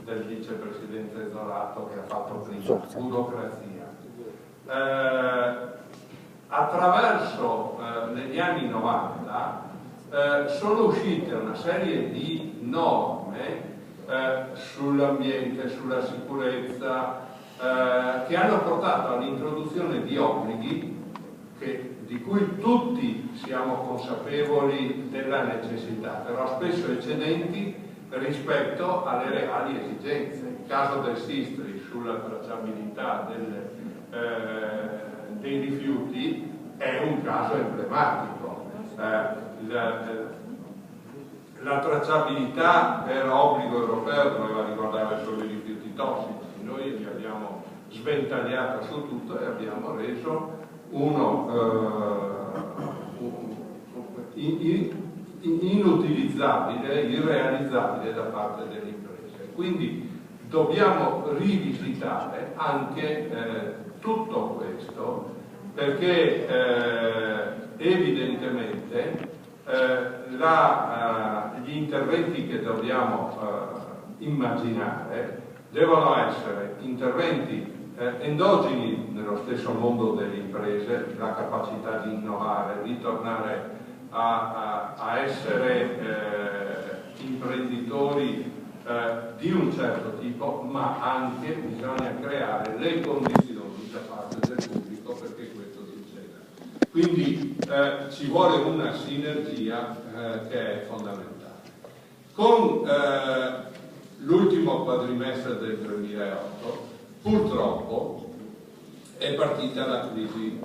del vicepresidente Zorato che ha fatto prima, burocrazia. Attraverso negli anni 90 sono uscite una serie di norme sull'ambiente, sulla sicurezza, che hanno portato all'introduzione di obblighi di cui tutti siamo consapevoli della necessità, però spesso eccedenti rispetto alle reali esigenze. Il caso del SISTRI sulla tracciabilità dei rifiuti è un caso emblematico. La tracciabilità per obbligo europeo doveva riguardare solo i rifiuti tossici, noi li abbiamo sventagliato su tutto e abbiamo reso inutilizzabile, irrealizzabile da parte delle imprese. Quindi dobbiamo rivisitare anche tutto questo, perché evidentemente gli interventi che dobbiamo immaginare devono essere interventi endogeni nello stesso mondo delle imprese, la capacità di innovare, di tornare a essere imprenditori di un certo tipo, ma anche bisogna creare le condizioni da parte del pubblico perché questo succeda. Quindi ci vuole una sinergia che è fondamentale. Con l'ultimo quadrimestre del 2008 purtroppo è partita la crisi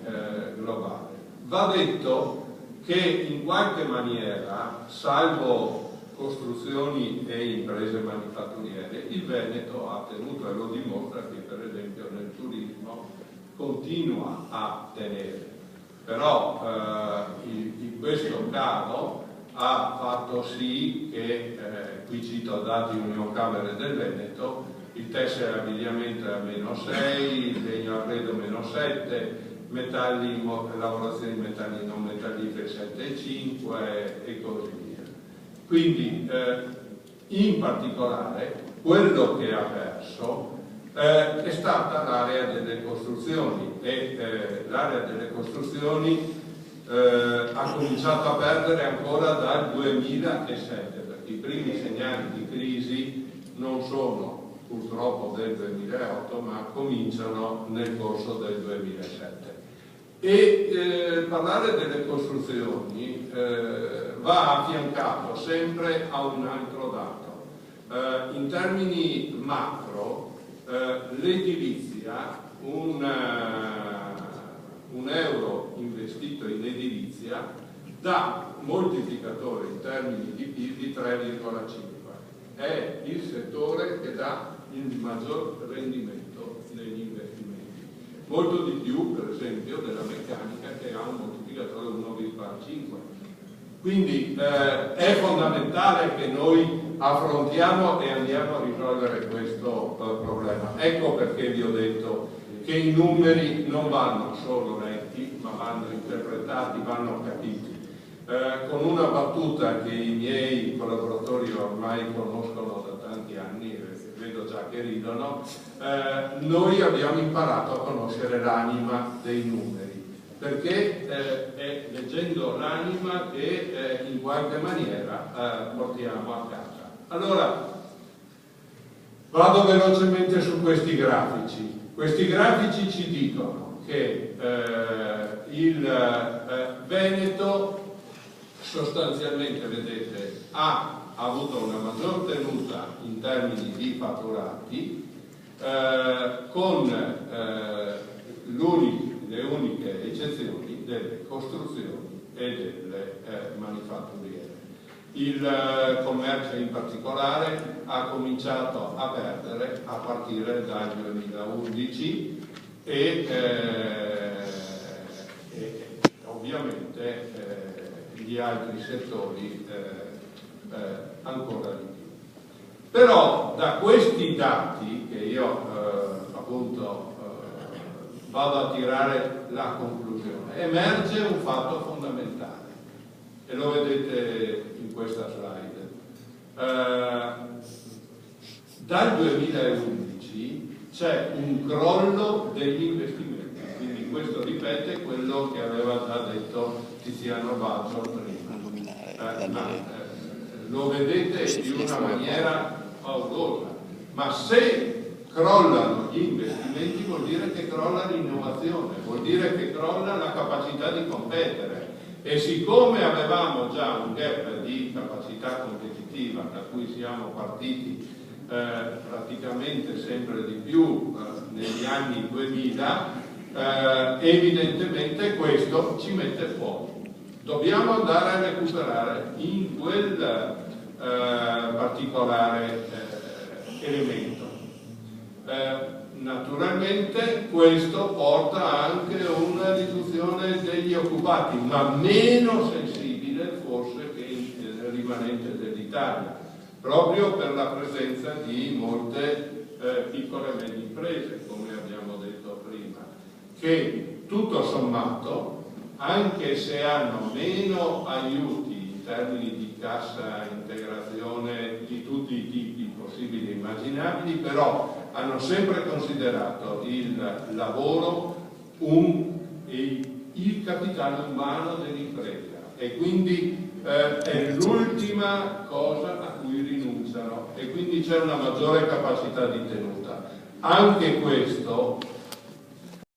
globale. Va detto che in qualche maniera, salvo costruzioni e imprese manifatturiere, il Veneto ha tenuto, e lo dimostra che per esempio nel turismo continua a tenere. Però in questo caso ha fatto sì che, qui cito dati Unioncamere del Veneto, il tessile abbigliamento è a -6, il legno arredo -7, metalli, lavorazioni di metalli non metalliferi 7,5 e così via. Quindi in particolare quello che ha perso è stata l'area delle costruzioni e l'area delle costruzioni ha cominciato a perdere ancora dal 2007, perché i primi segnali di crisi non sono purtroppo del 2008 ma cominciano nel corso del 2007. E parlare delle costruzioni va affiancato sempre a un altro dato. In termini macro, l'edilizia, un euro investito in edilizia dà moltiplicatore in termini di PIL di 3,5. È il settore che dà il maggior rendimento negli investimenti, molto di più per esempio della meccanica che ha un moltiplicatore 1,5. Quindi è fondamentale che noi affrontiamo e andiamo a risolvere questo problema. Ecco perché vi ho detto che i numeri non vanno solo letti ma vanno interpretati, vanno capiti. Con una battuta che i miei collaboratori ormai conoscono da tanti anni, vedo già che ridono, noi abbiamo imparato a conoscere l'anima dei numeri, perché è leggendo l'anima che in qualche maniera portiamo a casa. Allora, vado velocemente su questi grafici. Questi grafici ci dicono che il Veneto sostanzialmente, vedete, ha avuto una maggior tenuta in termini di fatturati con le uniche eccezioni delle costruzioni e delle manifatturiere. Il commercio in particolare ha cominciato a perdere a partire dal 2011 e ovviamente gli altri settori ancora di più. Però da questi dati che io appunto vado a tirare la conclusione, emerge un fatto fondamentale e lo vedete in questa slide. dal 2011 c'è un crollo degli investimenti, quindi questo ripete quello che aveva già detto Tiziano Baggio prima. Lo vedete in una maniera paurosa, ma se crollano gli investimenti vuol dire che crolla l'innovazione, vuol dire che crolla la capacità di competere, e siccome avevamo già un gap di capacità competitiva da cui siamo partiti praticamente sempre di più negli anni 2000, evidentemente questo ci mette fuori. Dobbiamo andare a recuperare in quel particolare elemento. Naturalmente questo porta anche a una riduzione degli occupati, ma meno sensibile forse che nel rimanente dell'Italia, proprio per la presenza di molte piccole e medie imprese, come abbiamo detto prima, che tutto sommato, anche se hanno meno aiuti in termini di cassa integrazione di tutti i tipi possibili e immaginabili, però hanno sempre considerato il lavoro il capitale umano dell'impresa, e quindi è l'ultima cosa a cui rinunciano, e quindi c'è una maggiore capacità di tenuta. Anche questo